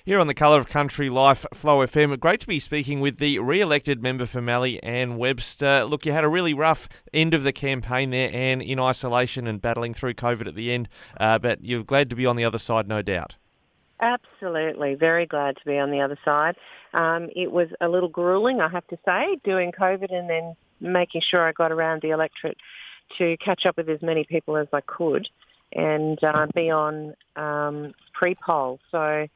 Here on the Colour of Country Life, Flow FM, great to be speaking with the re-elected member for Mallee, Anne Webster. Look, you had a really rough end of the campaign there, Anne, in isolation and battling through COVID at the end, but you're glad to be on the other side, no doubt. Absolutely. Very glad to be on the other side. It was a little grueling, I have to say, doing COVID and then making sure I got around the electorate to catch up with as many people as I could and be on pre-poll. So,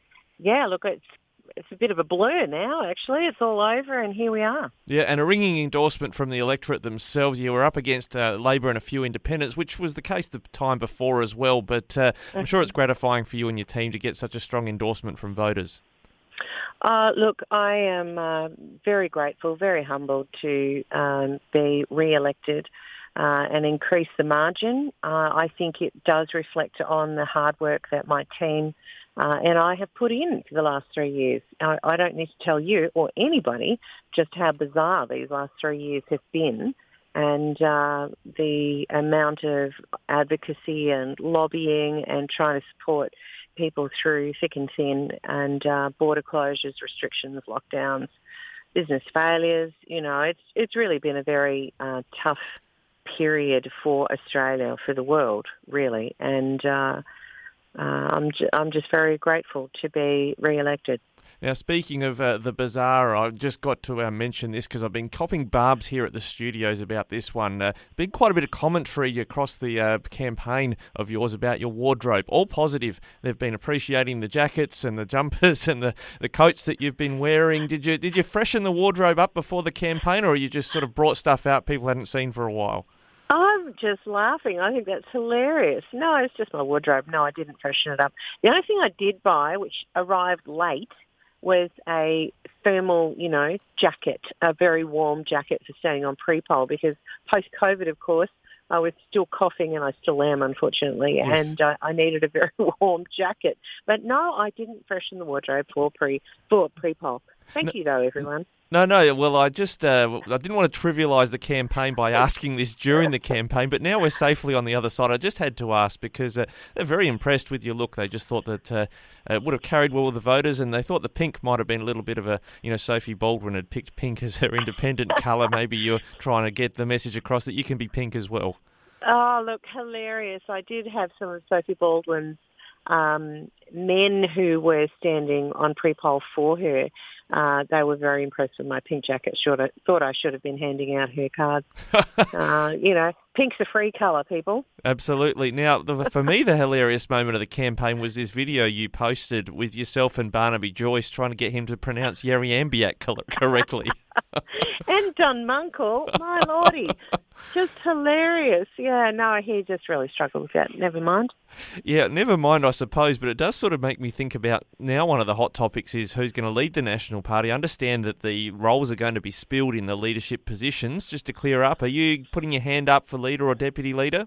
yeah, look, it's a bit of a blur now, actually. It's all over, and here we are. Yeah, and a ringing endorsement from the electorate themselves. You were up against Labor and a few independents, which was the case the time before as well, but I'm sure it's gratifying for you and your team to get such a strong endorsement from voters. Look, I am very grateful, very humbled to be re-elected and increase the margin. I think it does reflect on the hard work that my team and I have put in for the last 3 years. I don't need to tell you or anybody just how bizarre these last 3 years have been, and the amount of advocacy and lobbying and trying to support people through thick and thin, and border closures, restrictions, lockdowns, business failures. You know, it's really been a very tough period for Australia, for the world, really, and I'm just very grateful to be re-elected. Now, speaking of the bizarre, I just got to mention this because I've been copping barbs here at the studios about this one. Been quite a bit of commentary across the campaign of yours about your wardrobe. All positive. They've been appreciating the jackets and the jumpers and the coats that you've been wearing. Did you freshen the wardrobe up before the campaign, or you just sort of brought stuff out people hadn't seen for a while? I'm just laughing. I think that's hilarious. No, it's just my wardrobe. No, I didn't freshen it up. The only thing I did buy, which arrived late, was a thermal, jacket, a very warm jacket for standing on pre-poll, because post-COVID, of course, I was still coughing, and I still am, unfortunately, yes. And I needed a very warm jacket. But no, I didn't freshen the wardrobe for pre-poll. Thank you, though, everyone. No. Well, I just I didn't want to trivialise the campaign by asking this during the campaign, but now we're safely on the other side. I just had to ask because they're very impressed with your look. They just thought that it would have carried well with the voters, and they thought the pink might have been a little bit of a, Sophie Baldwin had picked pink as her independent colour. Maybe you're trying to get the message across that you can be pink as well. Oh, look, hilarious. I did have some of Sophie Baldwin's men who were standing on pre-poll for her. They were very impressed with my pink jacket. Thought I should have been handing out her cards. Pink's a free colour, people. Absolutely. Now, for me, the hilarious moment of the campaign was this video you posted with yourself and Barnaby Joyce trying to get him to pronounce Yarriambiack correctly. And Dunmunkle, my lordy. Just hilarious. Yeah, no, he just really struggled with that. Never mind. Yeah, never mind, I suppose, but it does sort of make me think about now one of the hot topics is who's going to lead the National Party. I understand that the roles are going to be spilled in the leadership positions. Just to clear up, are you putting your hand up for leader or deputy leader?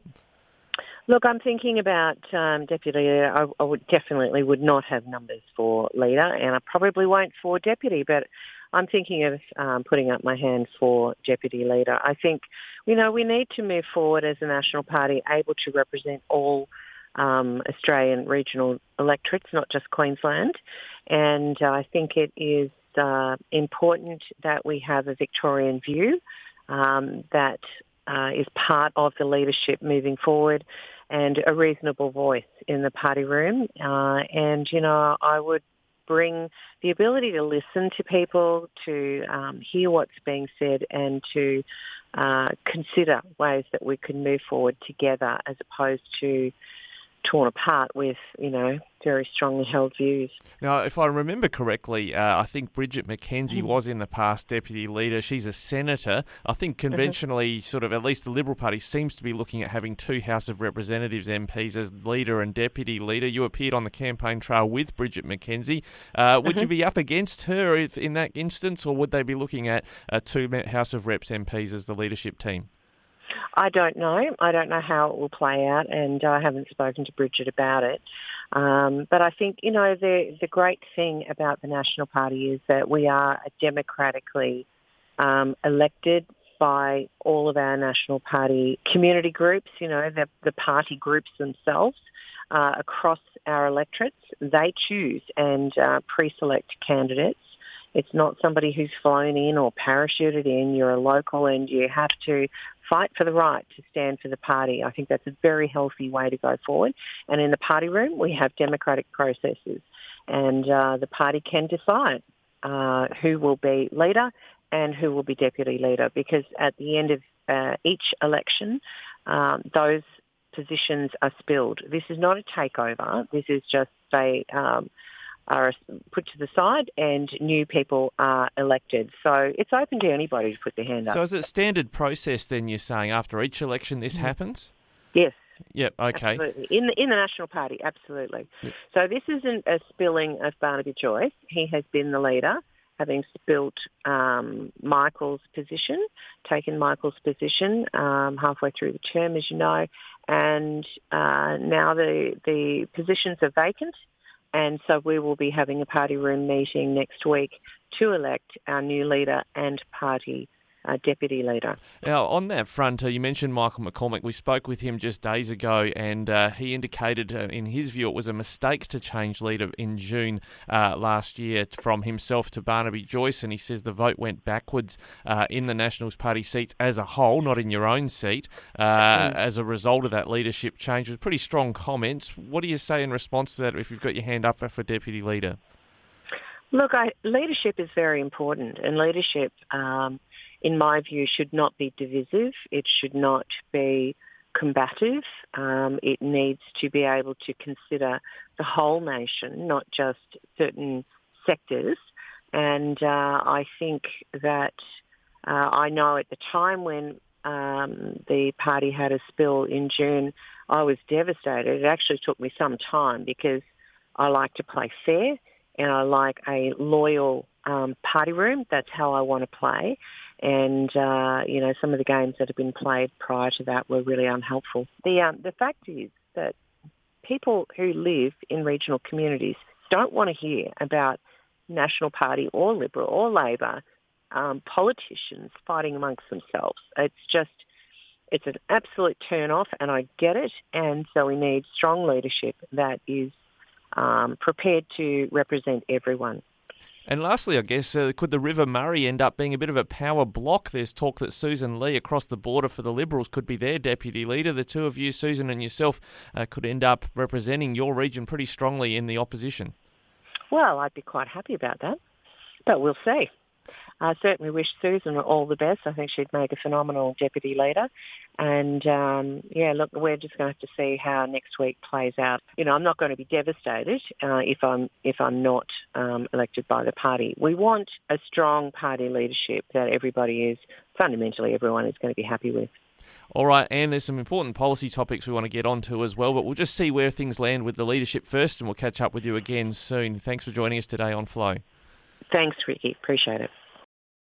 Look, I'm thinking about deputy leader. I would not have numbers for leader, and I probably won't for deputy, but I'm thinking of putting up my hand for deputy leader. I think, we need to move forward as a National Party able to represent all Australian regional electorates, not just Queensland. And I think it is important that we have a Victorian view that is part of the leadership moving forward, and a reasonable voice in the party room. I would bring the ability to listen to people, to hear what's being said, and to consider ways that we can move forward together as opposed to torn apart with, very strongly held views. Now, if I remember correctly, I think Bridget McKenzie was in the past deputy leader. She's a senator. I think conventionally, sort of, at least the Liberal Party seems to be looking at having two House of Representatives MPs as leader and deputy leader. You appeared on the campaign trail with Bridget McKenzie. Would you be up against her in that instance, or would they be looking at two House of Reps MPs as the leadership team? I don't know. I don't know how it will play out, and I haven't spoken to Bridget about it. But I think, the great thing about the National Party is that we are democratically elected by all of our National Party community groups, the party groups themselves. across our electorates. They choose and pre-select candidates. It's not somebody who's flown in or parachuted in. You're a local and you have to fight for the right to stand for the party. I think that's a very healthy way to go forward. And in the party room, we have democratic processes. And the party can decide who will be leader and who will be deputy leader, because at the end of each election, those positions are spilled. This is not a takeover. This is just they are put to the side and new people are elected. So it's open to anybody to put their hand up. So is it standard process then, you're saying, after each election this happens? Yes. Yep, okay. Absolutely. In the National Party, absolutely. Yep. So this isn't a spilling of Barnaby Joyce. He has been the leader, having spilt Michael's position, taken Michael's position halfway through the term, as you know, and now the positions are vacant, and so we will be having a party room meeting next week to elect our new leader and party deputy leader. Now, on that front, you mentioned Michael McCormack. We spoke with him just days ago, and he indicated, in his view, it was a mistake to change leader in June last year from himself to Barnaby Joyce, and he says the vote went backwards in the Nationals Party seats as a whole, not in your own seat, as a result of that leadership change. It was pretty strong comments. What do you say in response to that if you've got your hand up for deputy leader? Look, leadership is very important, and leadership, in my view, should not be divisive. It should not be combative. It needs to be able to consider the whole nation, not just certain sectors. And I think that I know at the time when the party had a spill in June, I was devastated. It actually took me some time because I like to play fair and I like a loyal party room. That's how I want to play. And, some of the games that have been played prior to that were really unhelpful. The fact is that people who live in regional communities don't want to hear about National Party or Liberal or Labor politicians fighting amongst themselves. It's an absolute turn-off, and I get it. And so we need strong leadership that is prepared to represent everyone. And lastly, I guess, could the River Murray end up being a bit of a power block? There's talk that Susan Lee across the border for the Liberals could be their deputy leader. The two of you, Susan and yourself, could end up representing your region pretty strongly in the opposition. Well, I'd be quite happy about that, but we'll see. I certainly wish Susan all the best. I think she'd make a phenomenal deputy leader. And, look, we're just going to have to see how next week plays out. I'm not going to be devastated if I'm not elected by the party. We want a strong party leadership that fundamentally everyone is going to be happy with. All right, Anne, there's some important policy topics we want to get onto as well, but we'll just see where things land with the leadership first, and we'll catch up with you again soon. Thanks for joining us today on Flow. Thanks, Ricky. Appreciate it.